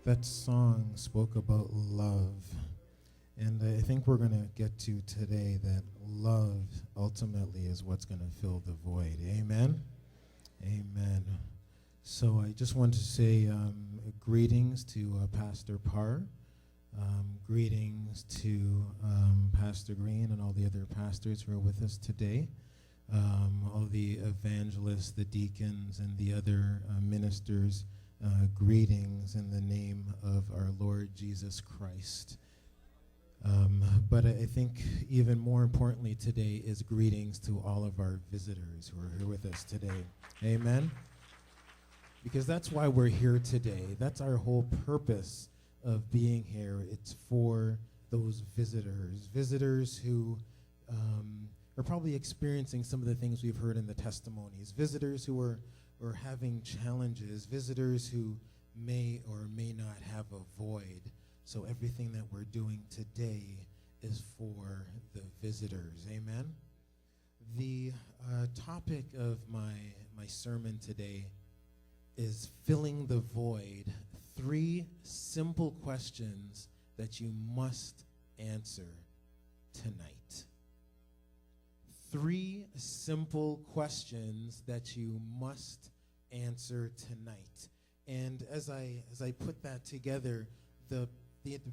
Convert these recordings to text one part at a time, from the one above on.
That song spoke about love. And I think we're going to get to today that love ultimately is what's going to fill the void. Amen? Amen. So I just want to say greetings to Pastor Parr. Greetings to Pastor Green and all the other pastors who are with us today. All the evangelists, the deacons, and the other ministers. Greetings in the name of our Lord Jesus Christ. But I think even more importantly today is greetings to all of our visitors who are here with us today. Amen? Because that's why we're here today. That's our whole purpose of being here. It's for those visitors who are probably experiencing some of the things we've heard in the testimonies, visitors who are having challenges, visitors who may or may not have a void. So everything that we're doing today is for the visitors. Amen? The topic of my sermon today is filling the void. 3 simple questions that you must answer tonight. 3 simple questions that you must answer tonight. And as I put that together, the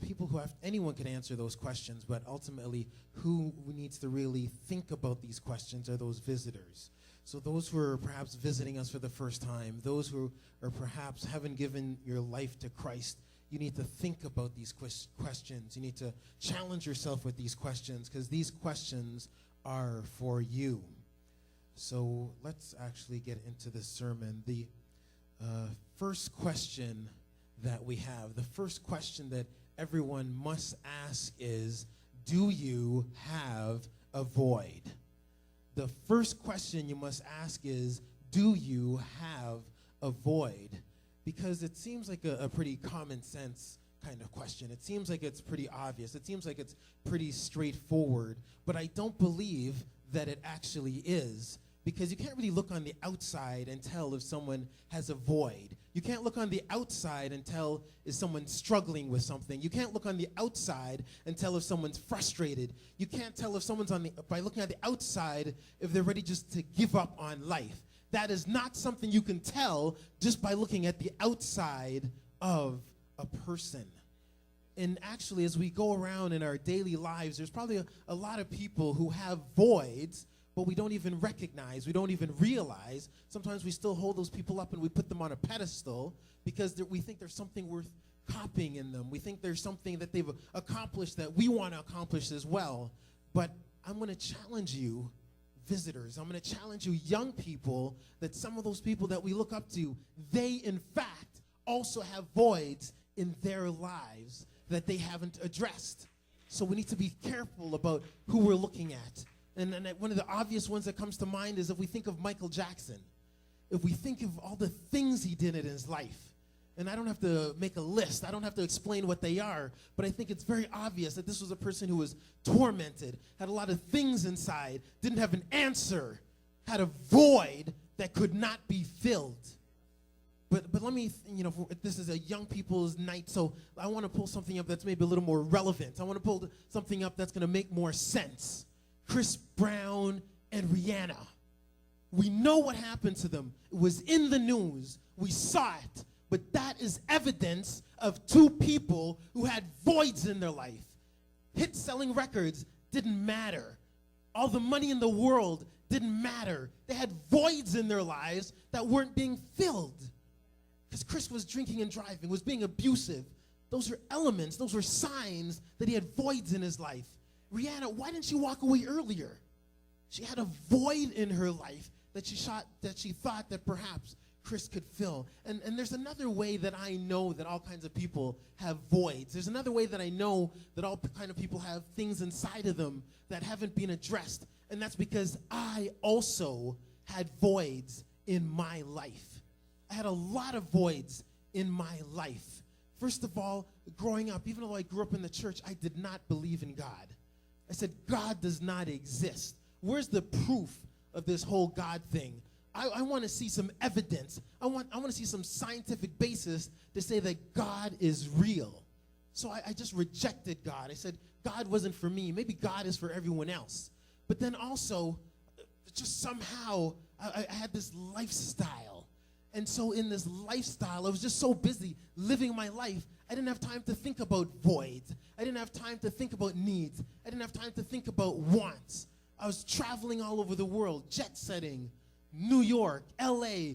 people who have, anyone can answer those questions, but ultimately who needs to really think about these questions are those visitors. So those who are perhaps visiting us for the first time, those who are perhaps haven't given your life to Christ, you need to think about these questions. You need to challenge yourself with these questions, because these questions are for you. So let's actually get into the sermon. The first question that we have, the first question that everyone must ask is, do you have a void? The first question you must ask is, do you have a void? Because it seems like a pretty common sense kind of question. It seems like it's pretty obvious. It seems like it's pretty straightforward, but I don't believe that it actually is, because you can't really look on the outside and tell if someone has a void. You can't look on the outside and tell if someone's struggling with something. You can't look on the outside and tell if someone's frustrated. You can't tell if someone's by looking at the outside if they're ready just to give up on life. That is not something you can tell just by looking at the outside of a person. And actually, as we go around in our daily lives, there's probably a lot of people who have voids, but we don't even recognize, we don't even realize. Sometimes we still hold those people up and we put them on a pedestal because we think there's something worth copying in them. We think there's something that they've accomplished that we want to accomplish as well. But I'm going to challenge you, visitors. I'm going to challenge you, young people, that some of those people that we look up to, they in fact also have voids in their lives that they haven't addressed. So we need to be careful about who we're looking at. And one of the obvious ones that comes to mind is if we think of Michael Jackson, if we think of all the things he did in his life, and I don't have to make a list, I don't have to explain what they are, but I think it's very obvious that this was a person who was tormented, had a lot of things inside, didn't have an answer, had a void that could not be filled. But let me, this is a young people's night, so I want to pull something up that's maybe a little more relevant. I want to pull something up that's going to make more sense. Chris Brown and Rihanna. We know what happened to them. It was in the news. We saw it. But that is evidence of 2 people who had voids in their life. Hit-selling records didn't matter. All the money in the world didn't matter. They had voids in their lives that weren't being filled. Because Chris was drinking and driving, was being abusive. Those were elements, those were signs that he had voids in his life. Rihanna, why didn't she walk away earlier? She had a void in her life that she thought that perhaps Chris could fill. And there's another way that I know that all kinds of people have voids. There's another way that I know that all kind of people have things inside of them that haven't been addressed. And that's because I also had voids in my life. I had a lot of voids in my life. First of all, growing up, even though I grew up in the church, I did not believe in God. I said, God does not exist. Where's the proof of this whole God thing? I want to see some evidence. I want to see some scientific basis to say that God is real. So I just rejected God. I said, God wasn't for me. Maybe God is for everyone else. But then also, just somehow, I had this lifestyle. And so in this lifestyle, I was just so busy living my life, I didn't have time to think about voids. I didn't have time to think about needs. I didn't have time to think about wants. I was traveling all over the world, jet setting, New York, LA,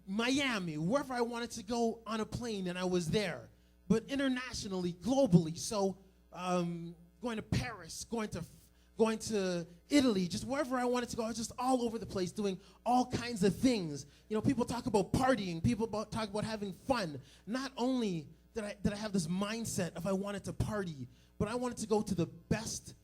Miami, wherever I wanted to go on a plane, and I was there. But internationally, globally, so going to Paris, going to Italy, just wherever I wanted to go. I was just all over the place doing all kinds of things. You know, people talk about partying. People talk about having fun. Not only did I have this mindset of I wanted to party, but I wanted to go to the best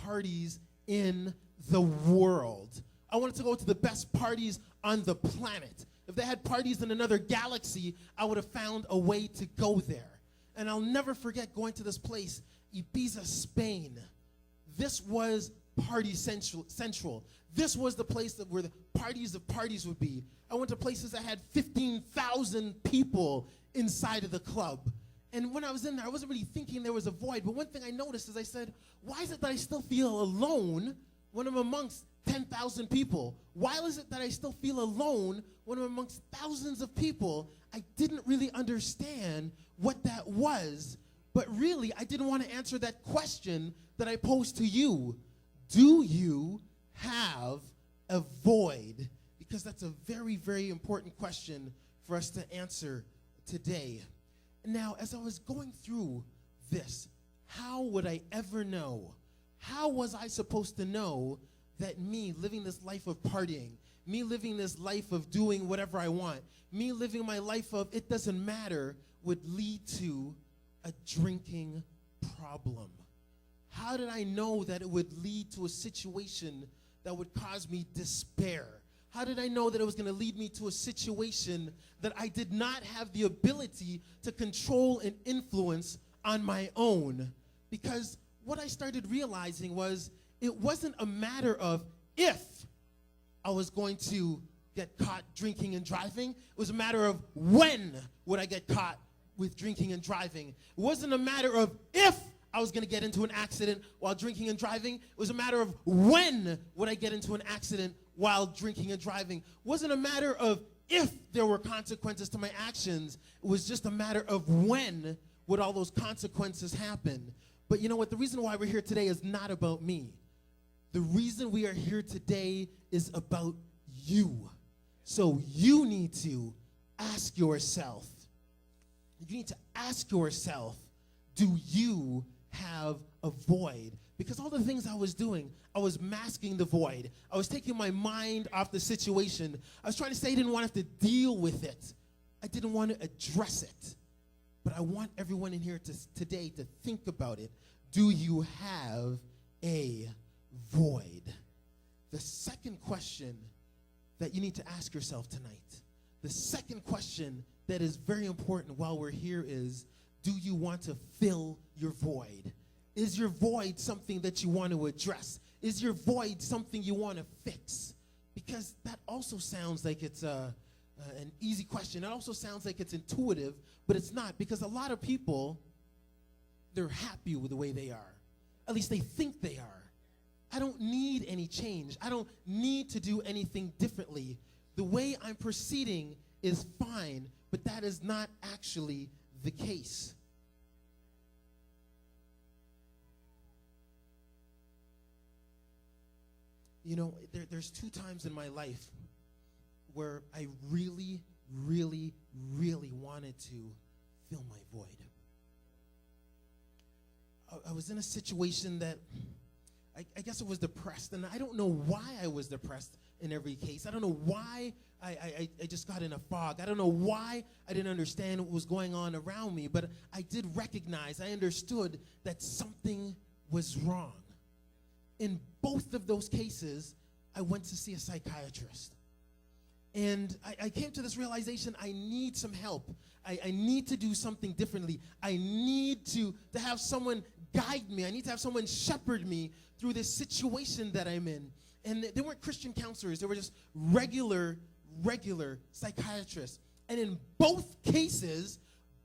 parties in the world. I wanted to go to the best parties on the planet. If they had parties in another galaxy, I would have found a way to go there. And I'll never forget going to this place, Ibiza, Spain. This was Party Central. This was the place where the parties of parties would be. I went to places that had 15,000 people inside of the club. And when I was in there, I wasn't really thinking there was a void. But one thing I noticed is I said, why is it that I still feel alone when I'm amongst 10,000 people? Why is it that I still feel alone when I'm amongst thousands of people? I didn't really understand what that was. But really, I didn't want to answer that question that I posed to you. Do you have a void? Because that's a very, very important question for us to answer today. Now, as I was going through this, how would I ever know? How was I supposed to know that me living this life of partying, me living this life of doing whatever I want, me living my life of it doesn't matter would lead to a drinking problem? How did I know that it would lead to a situation that would cause me despair? How did I know that it was going to lead me to a situation that I did not have the ability to control and influence on my own? Because what I started realizing was it wasn't a matter of if I was going to get caught drinking and driving. It was a matter of when would I get caught with drinking and driving. It wasn't a matter of if I was going to get into an accident while drinking and driving. It was a matter of when would I get into an accident while drinking and driving. It wasn't a matter of if there were consequences to my actions. It was just a matter of when would all those consequences happen. But you know what? The reason why we're here today is not about me. The reason we are here today is about you. So you need to ask yourself, do you have a void? Because all the things I was doing, I was masking the void. I was taking my mind off the situation. I was trying to say I didn't want to have to deal with it. I didn't want to address it. But I want everyone in here today to think about it. Do you have a void? The second question that you need to ask yourself tonight, the second question that is very important while we're here is, do you want to fill your void? Is your void something that you want to address? Is your void something you want to fix? Because that also sounds like it's an easy question. It also sounds like it's intuitive, but it's not. Because a lot of people, they're happy with the way they are. At least they think they are. I don't need any change. I don't need to do anything differently. The way I'm proceeding is fine, but that is not actually the case. You know, there's 2 times in my life where I really, really, really wanted to fill my void. I was in a situation that I guess I was depressed, and I don't know why I was depressed in every case. I don't know why I just got in a fog. I don't know why I didn't understand what was going on around me, but I did recognize, I understood that something was wrong. In both of those cases, I went to see a psychiatrist. And I came to this realization, I need some help. I need to do something differently. I need to have someone guide me. I need to have someone shepherd me through this situation that I'm in. And they weren't Christian counselors. They were just regular regular psychiatrists. And in both cases,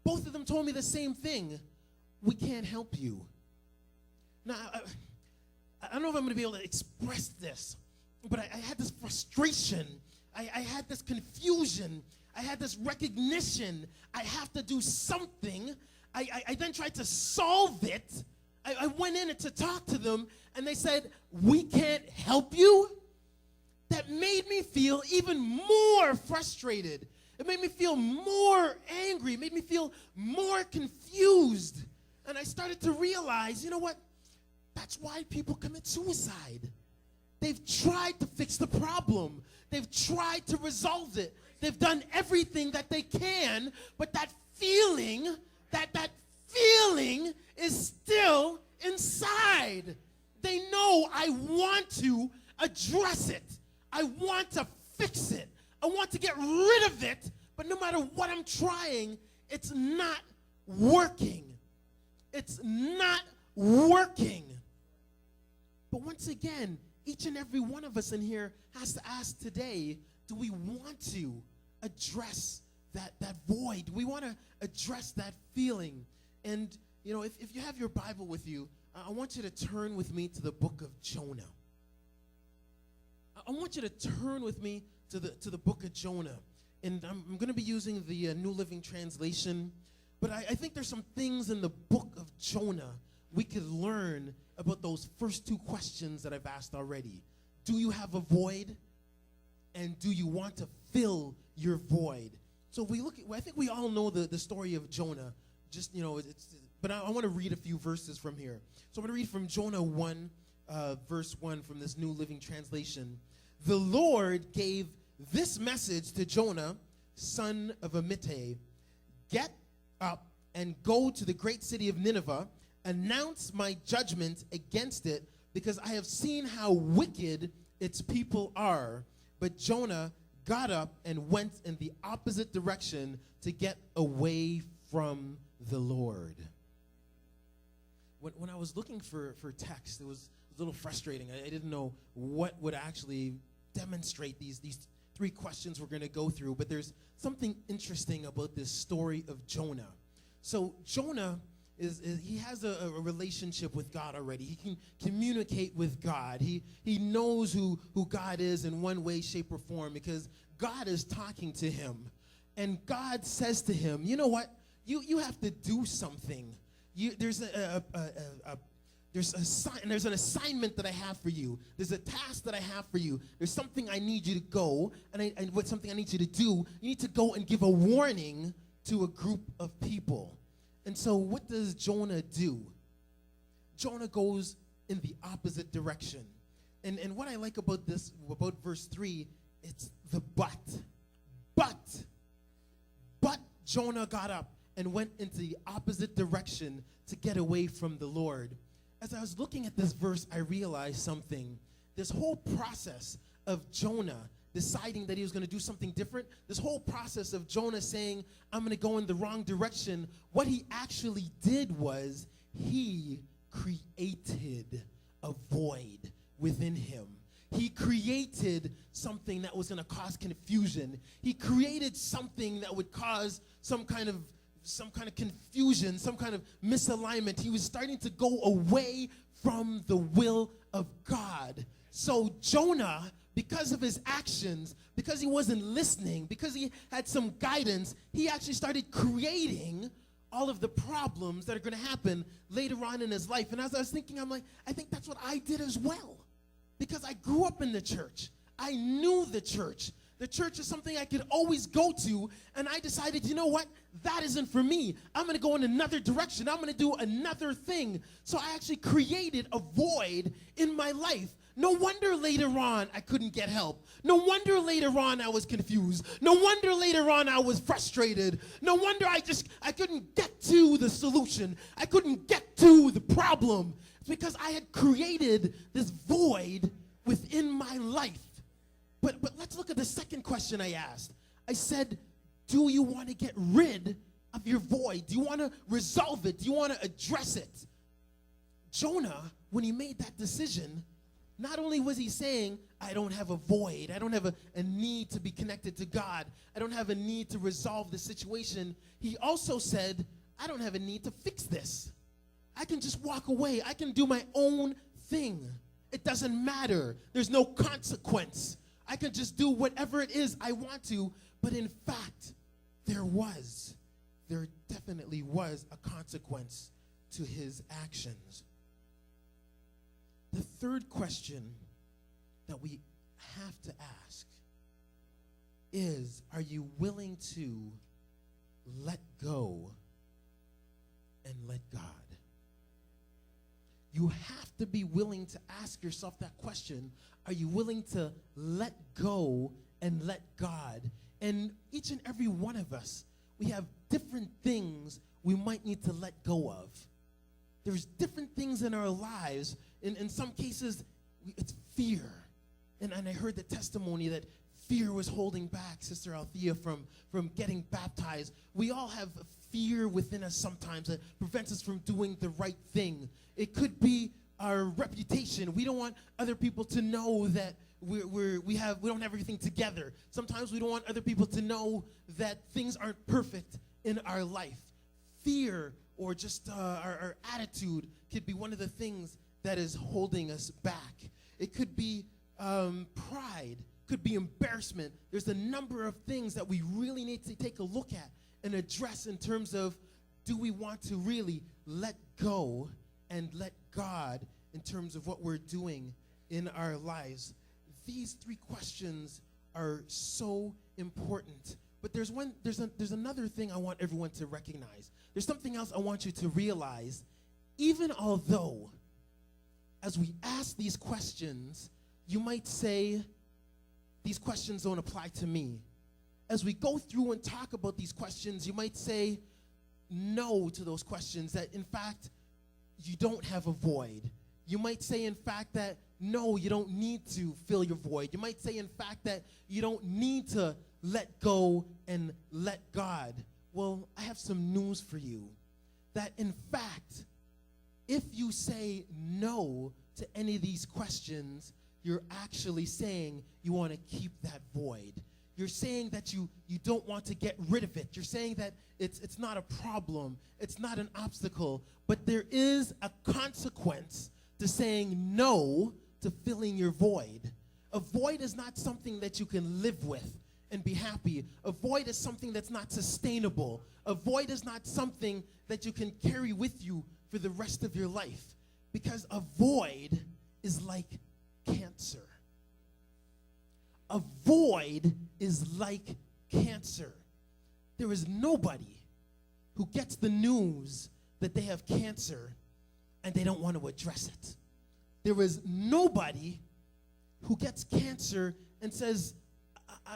both of them told me the same thing. We can't help you. Now, I don't know if I'm going to be able to express this, but I had this frustration. I had this confusion. I had this recognition. I have to do something. I then tried to solve it. I went in to talk to them, and they said, we can't help you? That made me feel even more frustrated. It made me feel more angry. It made me feel more confused. And I started to realize, you know what? That's why people commit suicide. They've tried to fix the problem. They've tried to resolve it. They've done everything that they can, but that feeling is still inside. They know I want to address it. I want to fix it. I want to get rid of it, but no matter what I'm trying, it's not working. It's not working. But once again, each and every one of us in here has to ask today, do we want to address that void? Do we want to address that feeling? And, you know, if you have your Bible with you, I want you to turn with me to the book of Jonah. I want you to turn with me to the book of Jonah. And I'm going to be using the New Living Translation. But I think there's some things in the book of Jonah we could learn about those first two questions that I've asked already. Do you have a void? And do you want to fill your void? So if we look at, I think we all know the story of Jonah. Just, you know, but I want to read a few verses from here. So I'm going to read from Jonah 1, verse 1 from this New Living Translation. The Lord gave this message to Jonah, son of Amittai. Get up and go to the great city of Nineveh. Announce my judgment against it, because I have seen how wicked its people are. But Jonah got up and went in the opposite direction to get away from the Lord. When I was looking for text, it was a little frustrating. I didn't know what would actually demonstrate these three questions we're going to go through. But there's something interesting about this story of Jonah. So Jonah he has a relationship with God already. He can communicate with God. He knows who God is in one way, shape, or form, because God is talking to him. And God says to him, you know what? You have to do something. There's an assignment that I have for you. There's a task that I have for you. There's something I need you to go, and what's something I need you to do? You need to go and give a warning to a group of people. And so what does Jonah do? Jonah goes in the opposite direction. And what I like about this, about verse 3, it's the but. But Jonah got up and went into the opposite direction to get away from the Lord. As I was looking at this verse, I realized something. This whole process of Jonah deciding that he was going to do something different, this whole process of Jonah saying, I'm going to go in the wrong direction, what he actually did was he created a void within him. He created something that was going to cause confusion. He created something that would cause some kind of confusion, some kind of misalignment. He was starting to go away from the will of God. So Jonah, because of his actions, because he wasn't listening, because he had some guidance, he actually started creating all of the problems that are going to happen later on in his life. And as I was thinking, I'm like, I think that's what I did as well. Because I grew up in the church. I knew the church. The church is something I could always go to, and I decided, you know what? That isn't for me. I'm going to go in another direction. I'm going to do another thing. So I actually created a void in my life. No wonder later on I couldn't get help. No wonder later on I was confused. No wonder later on I was frustrated. No wonder I couldn't get to the solution. I couldn't get to the problem. It's because I had created this void within my life. But let's look at the second question I asked. I said, do you want to get rid of your void? Do you want to resolve it? Do you want to address it? Jonah, when he made that decision, not only was he saying, I don't have a void, I don't have a need to be connected to God, I don't have a need to resolve the situation, he also said, I don't have a need to fix this. I can just walk away. I can do my own thing. It doesn't matter. There's no consequence. I can just do whatever it is I want to. But in fact, there definitely was a consequence to his actions. The third question that we have to ask is, are you willing to let go and let God? You have to be willing to ask yourself that question. Are you willing to let go and let God? And each and every one of us, we have different things we might need to let go of. There's different things in our lives. In some cases, it's fear. And I heard the testimony that fear was holding back Sister Althea from getting baptized. We all have fear within us sometimes that prevents us from doing the right thing. It could be our reputation. We don't want other people to know that we don't have everything together. Sometimes we don't want other people to know that things aren't perfect in our life. Fear or just our attitude could be one of the things that is holding us back. It could be pride, could be embarrassment. There's a number of things that we really need to take a look at and address in terms of, do we want to really let go and let God in terms of what we're doing in our lives? These three questions are so important. But there's another thing I want everyone to recognize. There's something else I want you to realize. Even although, as we ask these questions, you might say, these questions don't apply to me. As we go through and talk about these questions, you might say no to those questions, that in fact, you don't have a void. You might say, in fact, that no, you don't need to fill your void. You might say, in fact, that you don't need to let go and let God. Well, I have some news for you. That in fact, if you say no to any of these questions, you're actually saying you want to keep that void. You're saying that you don't want to get rid of it. You're saying that it's not a problem. It's not an obstacle. But there is a consequence to saying no to filling your void. A void is not something that you can live with and be happy. A void is something that's not sustainable. A void is not something that you can carry with you for the rest of your life. Because a void is like cancer. A void is like cancer. There is nobody who gets the news that they have cancer and they don't want to address it. There is nobody who gets cancer and says,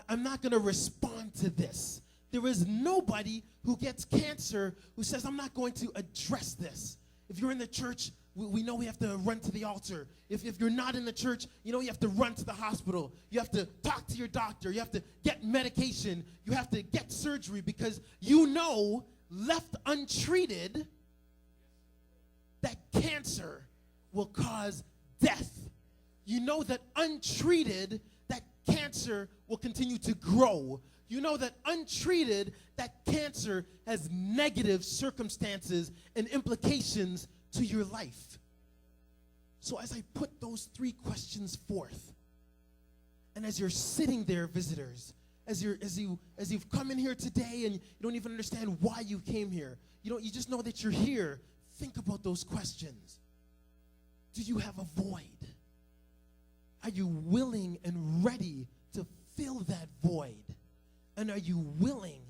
I'm not going to respond to this. There is nobody who gets cancer who says, I'm not going to address this. If you're in the church, we know we have to run to the altar. If you're not in the church, you know you have to run to the hospital. You have to talk to your doctor. You have to get medication. You have to get surgery, because you know, left untreated, that cancer will cause death. You know that untreated, that cancer will continue to grow. You know that untreated, that cancer has negative circumstances and implications to your life. So as I put those three questions forth, and as you're sitting there, visitors, as you've come in here today and you don't even understand why you came here, you just know that you're here, think about those questions. Do you have a void? Are you willing and ready to fill that void? And are you willing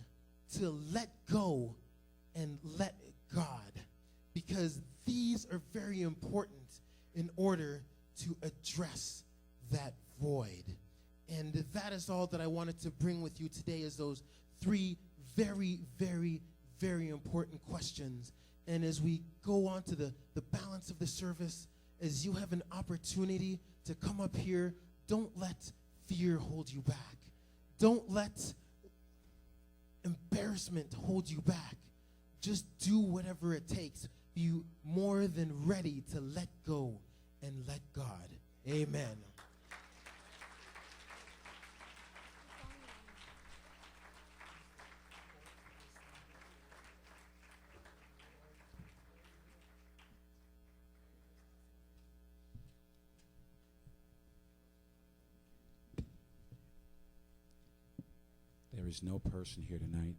to let go and let God? Because these are very important in order to address that void. And that is all that I wanted to bring with you today, is those three very, very, very important questions. And as we go on to the balance of the service, as you have an opportunity to come up here, don't let fear hold you back. Don't let embarrassment hold you back. Just do whatever it takes. Be more than ready to let go and let God. Amen. There is no person here tonight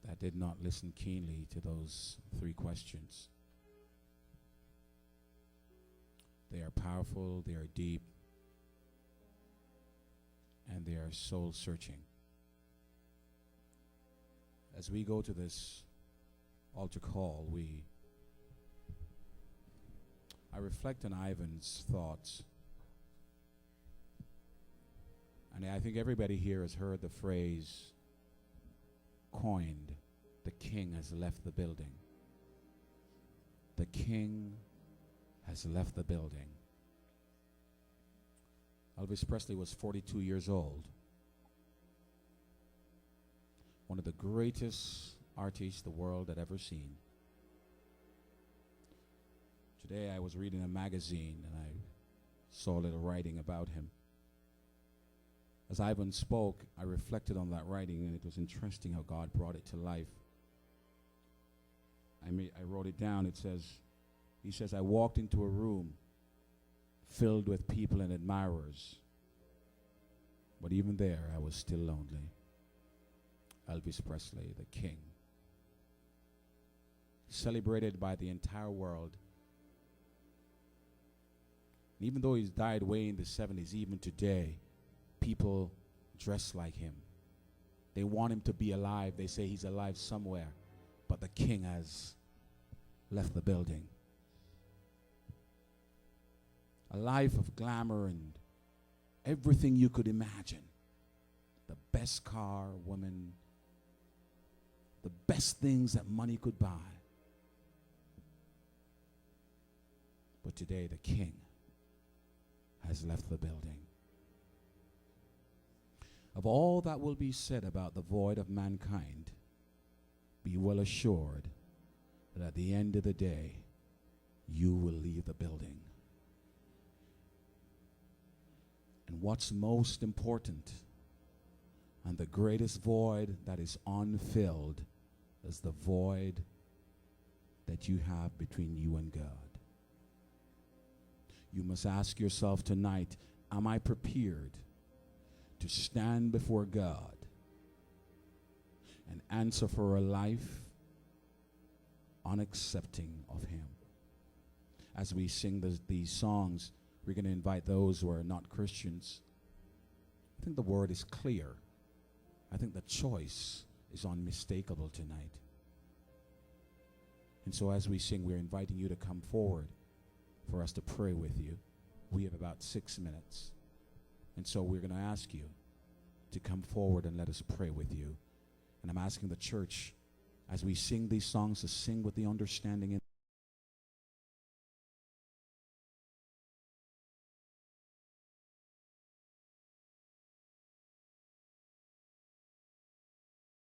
that did not listen keenly to those 3 questions. They are powerful, they are deep, and they are soul searching. As we go to this altar call, I reflect on Ivan's thoughts. And I think everybody here has heard the phrase coined, "The king has left the building." The king has left the building. Elvis Presley was 42 years old. One of the greatest artists the world had ever seen. Today I was reading a magazine and I saw a little writing about him. As Ivan spoke, I reflected on that writing, and it was interesting how God brought it to life. I wrote it down. He says, "I walked into a room filled with people and admirers, but even there, I was still lonely." Elvis Presley, the king, celebrated by the entire world. And even though he's died way in the 70s, even today, people dress like him. They want him to be alive. They say he's alive somewhere, but the king has left the building. A life of glamour and everything you could imagine. The best car, women, the best things that money could buy. But today the king has left the building. Of all that will be said about the void of mankind, be well assured that at the end of the day, you will leave the building. And what's most important, and the greatest void that is unfilled, is the void that you have between you and God. You must ask yourself tonight, am I prepared to stand before God and answer for a life unaccepting of Him? As we sing these songs, we're going to invite those who are not Christians. I think the word is clear. I think the choice is unmistakable tonight. And so as we sing, we're inviting you to come forward for us to pray with you. We have about 6 minutes. And so we're going to ask you to come forward and let us pray with you. And I'm asking the church, as we sing these songs, to sing with the understanding